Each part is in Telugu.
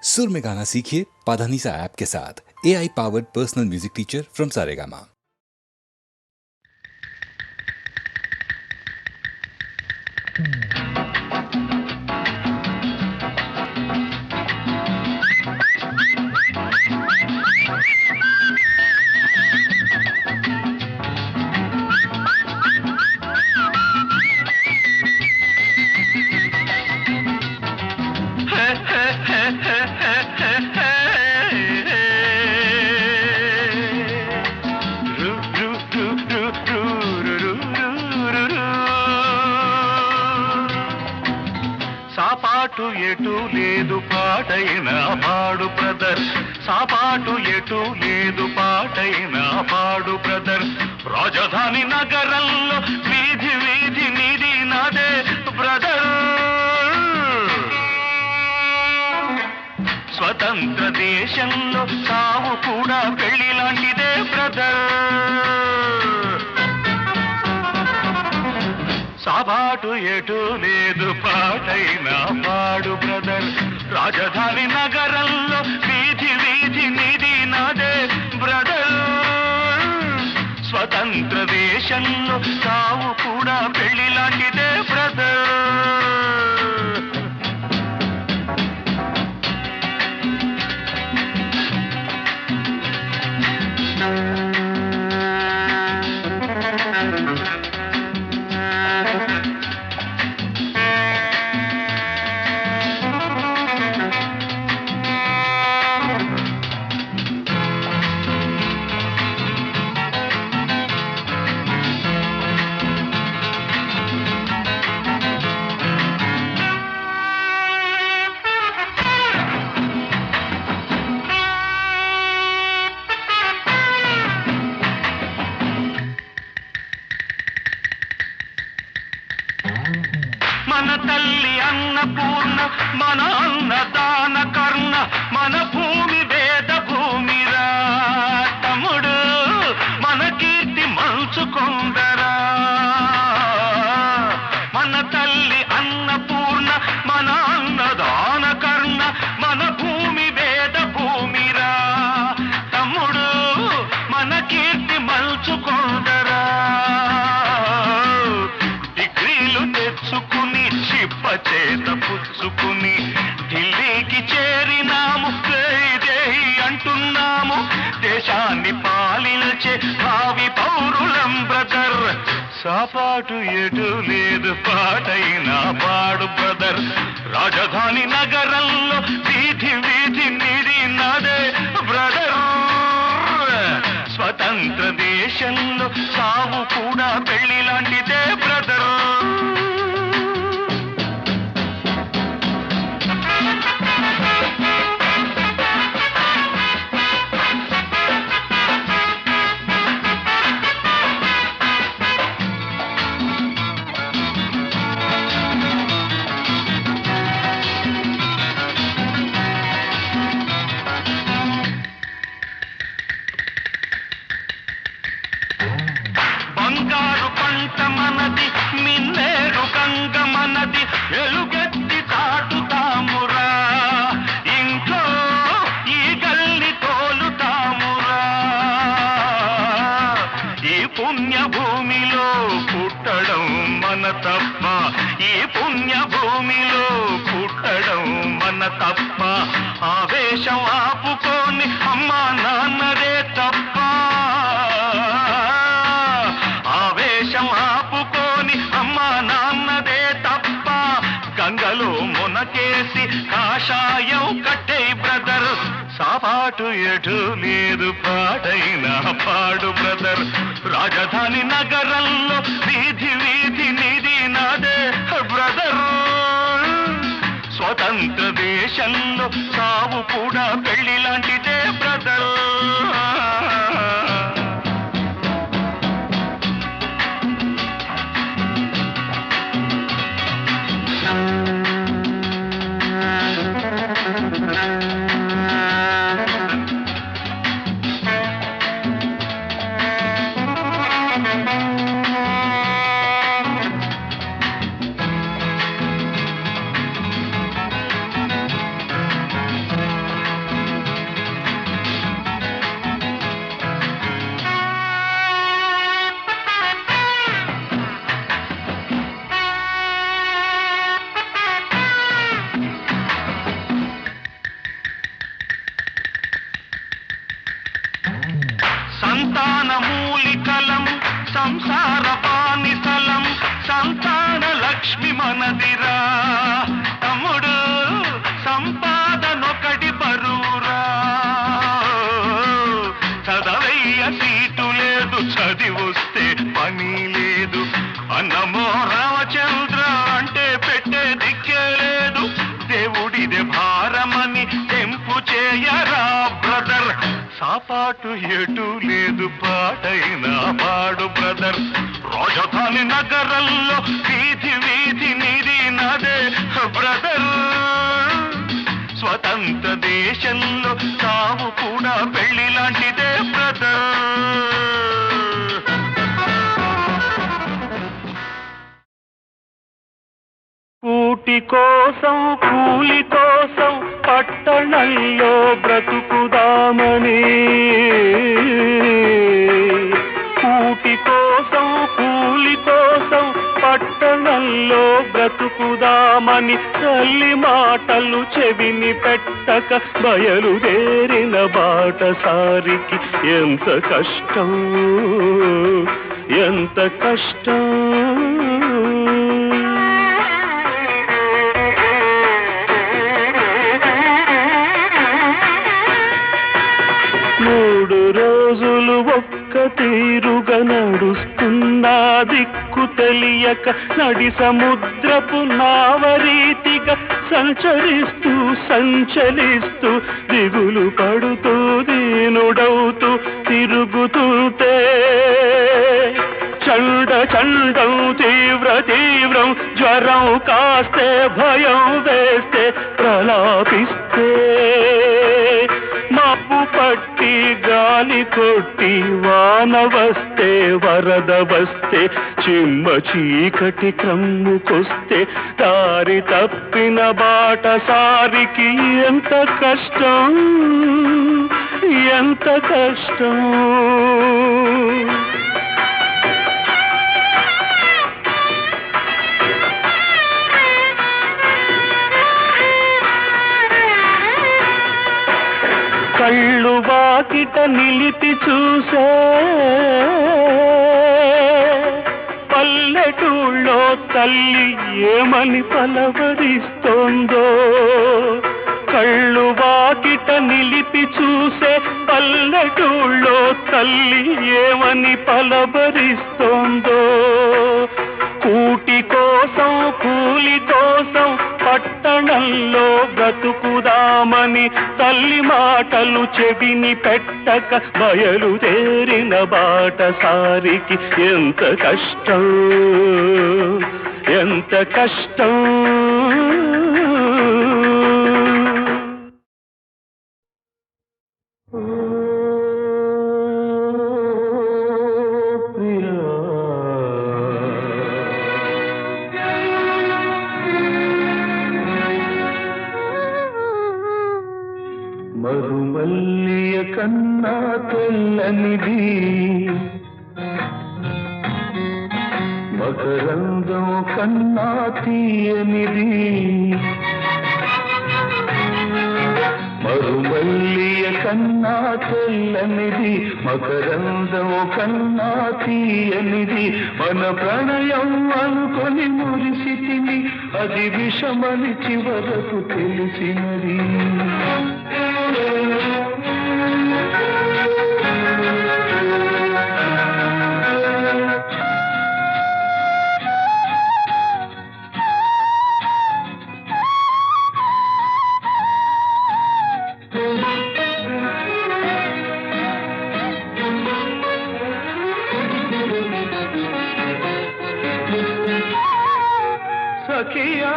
सुर में गाना सीखिए पाधानीसा ऐप के साथ। AI powered personal music teacher from Saregama. సాపాటు ఎటు లేదు పాటైన పాడు బ్రదర్, సాపాటు ఎటు లేదు పాటైన పాడు బ్రదర్. రాజధాని నగరంలో వీధి వీధి నీది నాదే బ్రదర్. స్వతంత్ర దేశంలో సావు కూడా పెళ్లి లాంటిదే బ్రదర్. సాబాటు ఎటు లేదు పాటైన పాడు బ్రదర్. రాజధాని నగరంలో వీధి వీధి నీది నాదే బ్రదర్. స్వతంత్ర దేశంలో సావు కూడా పెళ్లి లాంటిదే బ్రదర్. మన తల్లి అన్నపూర్ణ, మన అన్నదాన కర్ణ, మన భూమి వేద భూమిరా తమ్ముడు, మన కీర్తి మంచుకొందరా. మన తల్లి అన్నపూర్ణ, మన అన్నదాన కర్ణ, మన భూమి వేద భూమిరా తమ్ముడు, మన కీర్తి మంచుకొందరా. డిగ్రీలు తెచ్చుకుని చిప్ప చేత పుచ్చుకుని ఢిల్లీకి చేరినాము, జై అంటున్నాము. దేశాన్ని పాలించే భావి పౌరులం బ్రదర్. సాపాటు ఎటు లేదు పాటైన పాడు బ్రదర్. రాజధాని నగరంలో వీధి వీధి నీది నాదే బ్రదర్. స్వతంత్ర దేశంలో సావు కూడా పెళ్లి లాంటిదే బ్రదర్. బంగారు పంట మనది, మిన్నేరు గంగ మనది, ఎలుగెత్తి చాటుతామురా. ఇంట్లో ఈ గల్లి తోలుతామురా. ఈ పుణ్య భూమిలో పుట్టడం మన తప్ప, ఈ పుణ్య భూమిలో పుట్టడం మన తప్ప. ఆవేశం ఆపుకొని అమ్మా నాన్నదే తప్ప. ఆవేశం ఆపుకొని అమ్మా నాన్నదే తప్ప. గంగలో మునకేసి కాషాయం కట్టే బ్రదర్. సాపాటు ఎటు లేదు పాటైన పాడు బ్రదర్. రాజధాని నగరంలో వీధి వీధి నీది నాదే బ్రదర్. స్వతంత్ర దేశంలో సావు కూడా పెళ్లి లాంటిదే బ్రదర్. సాపాటు ఎటు లేదు పాటైనా పాడు బ్రదర్. రాజధాని నగరంలో వీధి వీధి నీది నాదే బ్రదర్. స్వతంత్ర దేశంలో సావు కూడా పెళ్లి లాంటిదే బ్రదర్. కూటి కోసం కూలి కోసం పట్టణంలో బ్రతుకుదామని, కూటి కోసం కూలి కోసం పట్టణంలో బ్రతుకుదామని తల్లి మాటలు చెవిని పెట్టక బయలుదేరిన బాటసారికి ఎంత కష్టం, ఎంత కష్టం. మూడు రోజులు ఒక్క తీరుగా నడుస్తున్నా దిక్కు తెలియక నడి సముద్రపు నావరీతిగా సంచరిస్తూ సంచలిస్తూ దిగులు పడుతూ దీనుడవుతూ తిరుగుతుంటే చండ చండం తీవ్ర తీవ్రం జ్వరం కాస్తే భయం వేస్తే ప్రలాపిస్తే మబ్బు పట్టి గాలి కొట్టి వాన వస్తే వరద వస్తే చిమ్మ చీకటి క్రమ్ముకొస్తే దారి తప్పిన బాటసారికి ఎంత కష్టం, ఎంత కష్టం. కళ్ళు వాకిట నిలిపి చూసే పల్లెటూళ్ళో తల్లి ఏమని పలవరిస్తోందో. కళ్ళు వాకిట నిలిపి చూసే పల్లెటూళ్ళో తల్లి ఏమని పలవరిస్తోందో. కూటి కోసం కూలి కోసం పట్టణంలో బ్రతుకుదామని తల్లి మాటలు చెవిని పెట్టక బయలుదేరిన బాటసారికి ఎంత కష్టం, ఎంత కష్టం. మరుమల్లియ కన్నా తెల్లనిది మకరందం కన్నా తీయనిది. మరుమల్లియ కన్నా తెల్లనిది మకరందం కన్నా తీయనిది. మన ప్రణయం అనుకొని మురిసితిని అది విషమని చివరకు తెలిసినది. సఖియా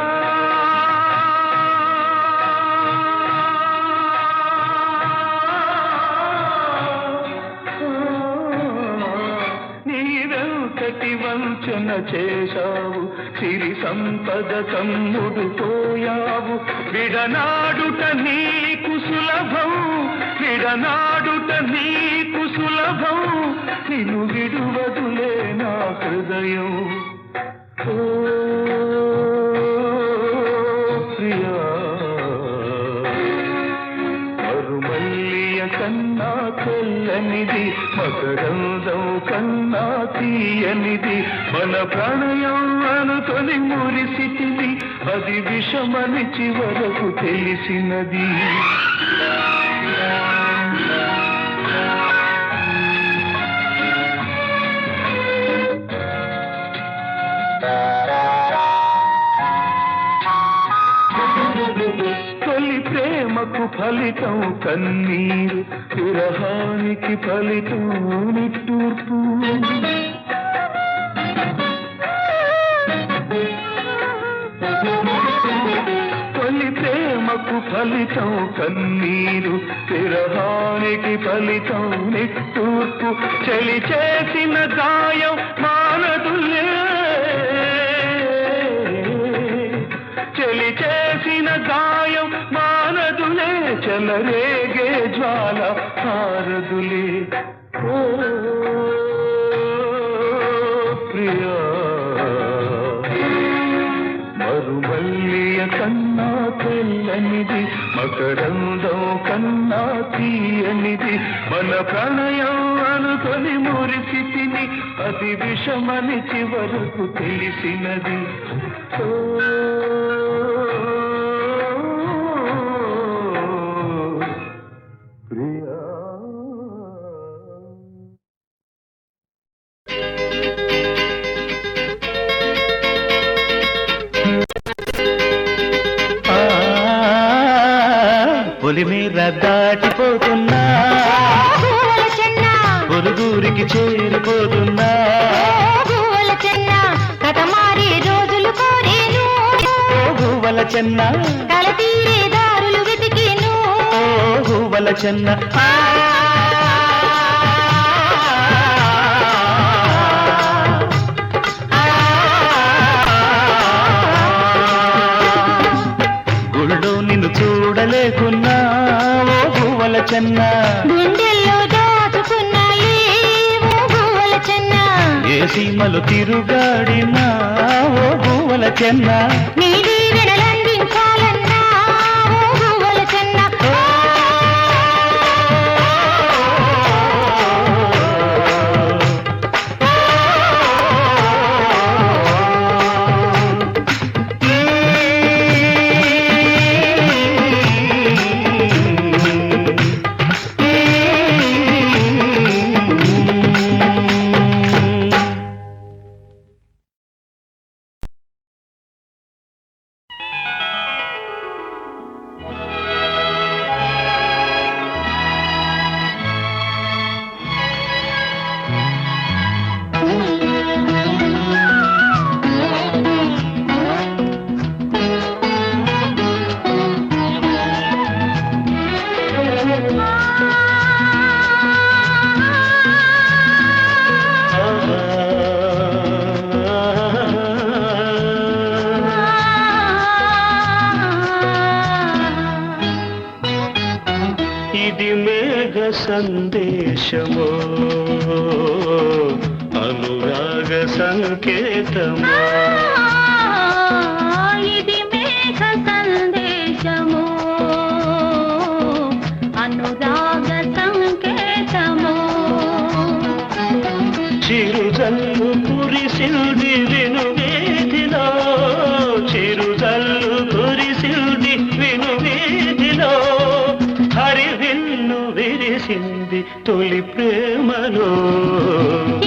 నీవెంతటి వంచన చేశావు, సిరి సంపద కమ్ముడు పోయావు. విడనాడుట నీకు సులభం, విడనాడుట నీకు సులభం. నిన్ను విడువదులే నా హృదయం. ఓ ప్రియా మరుమల్లియ కన్నా తెల్లనిది మకరందం కన్నా తీయనిది. మన ప్రణయం అనుకొని మురిసితిది అది విషమని చివరకు తెలిసినది. తొలి ప్రేమకు ఫలితం కన్నీరు, విరహానికి ఫలితం నిట్టూర్పు. తొలి ప్రేమకు ఫలితం కన్నీరు, విరహానికి ఫలితం నిట్టూర్పు. చలి చేసిన గాయం మానదులే, చలి చేసిన గాయం మానదులే, చెలరేగే జ్వాల హారదులే. ఓ ప్రియా, మరుమల్లియ కన్నా తెల్లనిది, మకరందం కన్నా తీయనిది, మన ప్రణయం అనుకొని మురిసితిని, అది విషమని చివరకు తెలిసినది. ప్రియా, పొలిమేర దాటిపోతున్నా, పొరుగురికి చేరిపోతున్నా, కథమారి రోజులు కోరేను, గువ్వల చెన్న కలతీరే దారులు వెతికేను, గువ్వల చెన్న. గుళ్ళో నిన్ను చూడలేకున్నా, ఓ గువ్వల చెన్న, గుండెల్లో దాచుకున్నాయి ఓ గువ్వల చెన్న, ఏ సీమలు తిరుగాడినా, ఓ గువ్వల చెన్న. నీ దీవెనలందించాలన్నా ఓ గువ్వల చెన్న. ఇది మేఘ సందేశమో, అనురాగ సంకేతమో, ఇది మేఘ సందేశము, అనురాగ సంకేతము, చిరుజల్లు కురిసిల్ది వినువేదిలో, చిరుజల్లు కురిసిల్ది వినువేదిలో, హరివిల్లు విరిసింది తొలి ప్రేమలో.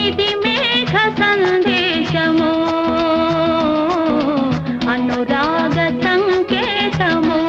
ఇది మేఘ సందేశము, అనురాగ సంకేతము.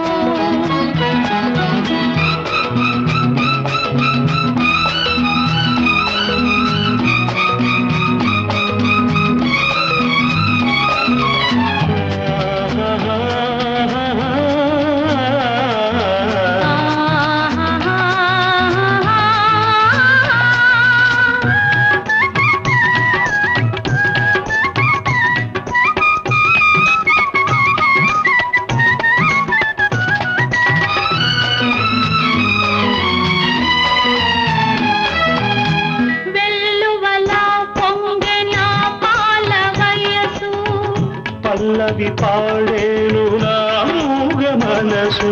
పల్లవి పాడేను నా మూగ మనసు,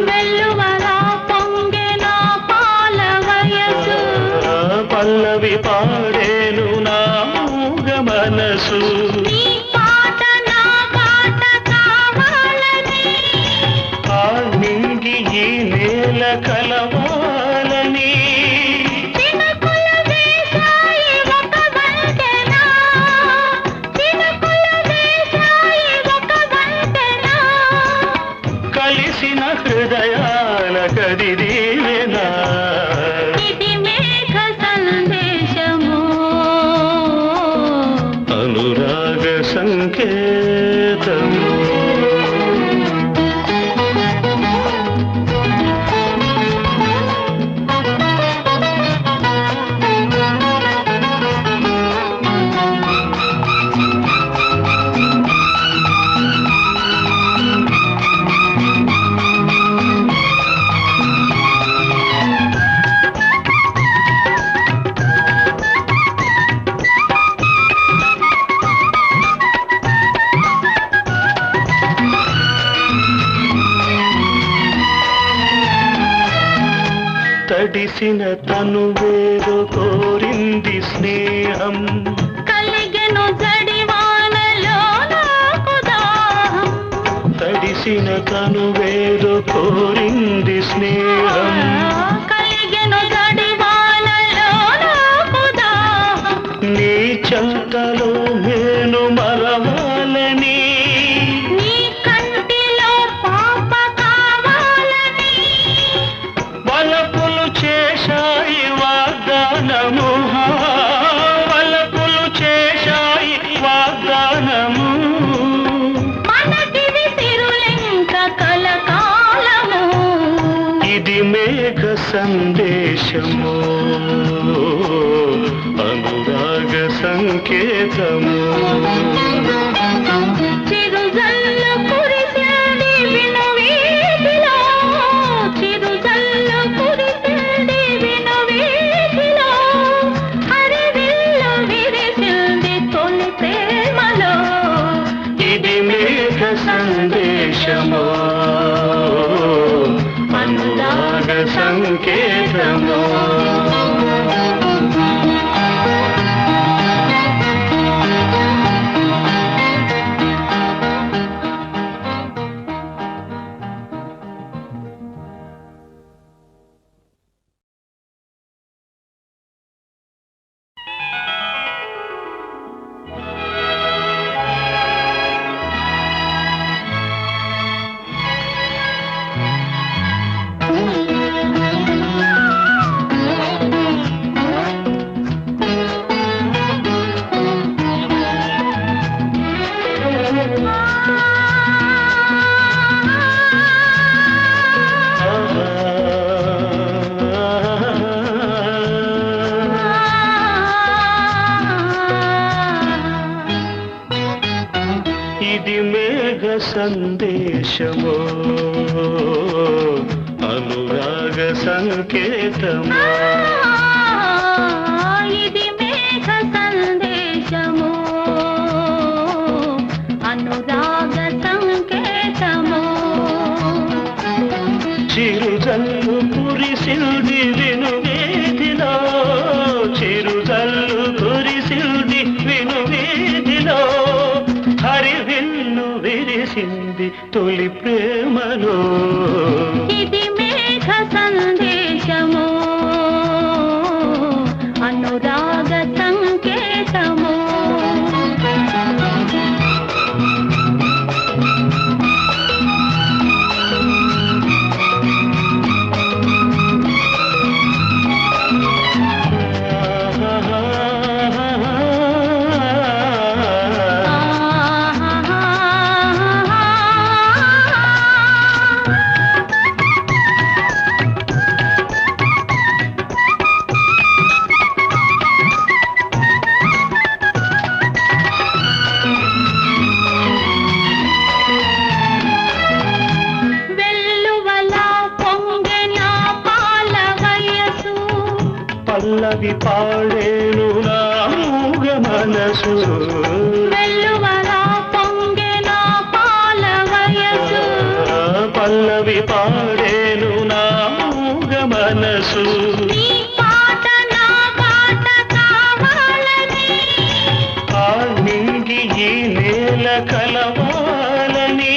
వెల్లువలా పొంగెన పాల వయసు, పల్లవి పాడేను నా మూగ మనసు. నీ పాట నా పాట కావాలని, ఆ నింగి ఈ నేల కలవాలని, చినుకుల వేశాయి ఒక వంతెన, చినుకుల వేశాయి ఒక వంతెన, కలిసిన హృదయాల తడిసిన తను వేరు కోరింది స్నేహం కలిగెను జడివానలో నాకు దాహం తడిసిన తను వేరు కోరింది స్నేహం కలిగెను జడివానలో నాకు దాహం నీ చెంతలో నేను మరవాలని నీ కంటిలో పాప కావాలని వలపులు చేశాయి వాగ్దానము వలపులు చేశాయి వాగ్దానము మనకిది సిరులెంక కలకాలము ఇది మేఘ సందేశము అనురాగ సంకేతము చిరుజల్లు కురిసింది విను వీధిలో చిరుజల్లు కురిసింది విను వీధిలో హరివిల్లు విరిసింది తొలి ప్రేమలో ఇది మేఘ సందేశము అనురాగ సంకేతము ఇది మేఘ సందేశము అనురాగ సంకేతము ఇది మేఘ సందేశము అనురాగ సంకేతము చిరుజల్లు కురిసిల్ది విను వీధిలో చిరుజల్లు కురిసిల్ది విను వీధిలో హరివిల్లు విరిసింది తొలి ప్రేమలో ఇది మేఘ సందేశము అనురాగ సంకేతము పల్లవి పాడేను నా మూగ మనసు వెల్లువలా పొంగెన పాల వయసు పల్లవి పాడేను నా మూగ మనసు నీ పాట నా పాట కావాలని ఆ నింగి ఈ నేల కలవాలని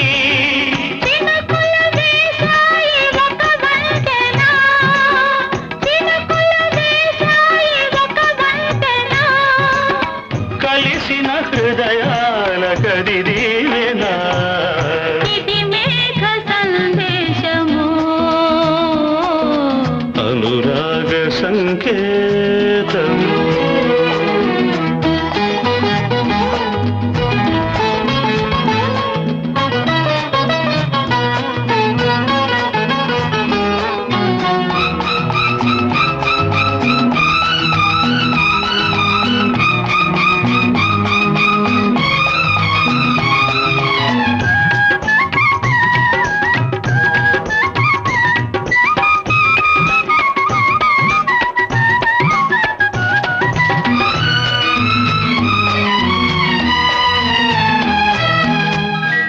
చినుకుల వేశాయి ఒక వంతెన చినుకుల వేశాయి ఒక వంతెన కలిసిన హృదయాల కదిదీవెనా ఇది మేఘ సందేశము అనురాగ సంకేతము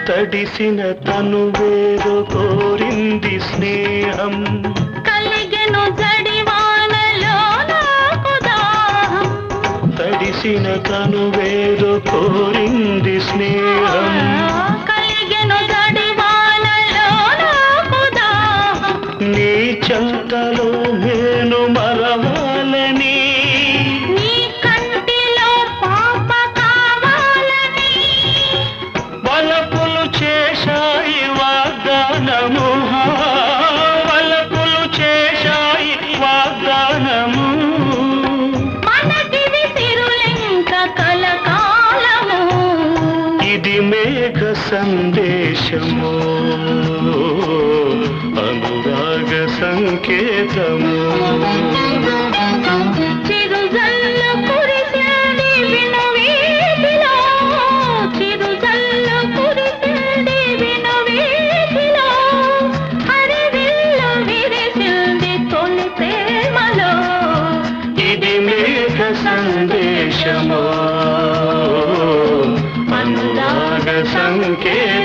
తడిసిన తను వేరు కోరింది స్నేహం కలిగెను జడి తను వేరు కోరింది స్నేహం కలిగెను జడివానలో నాకు దాహం నీ చెంతలో నేను మరవాలని నీ కంటిలో పాప కావాలని వలపులు చేశాయి వాగ్దానము వలపులు చేశాయి వాగ్దానము మనకిది సిరులెంక కలకాలము ఇది మేఘ సందేశము అనురాగ సంకేతము చిరుజల్లు కురిసింది విను వీధిలో చిరుజల్లు కురిసింది విను వీధిలో హరివిల్లు విరిసింది తొలి ప్రేమలో ఇది మేఘ సందేశము అనురాగ సంకేతము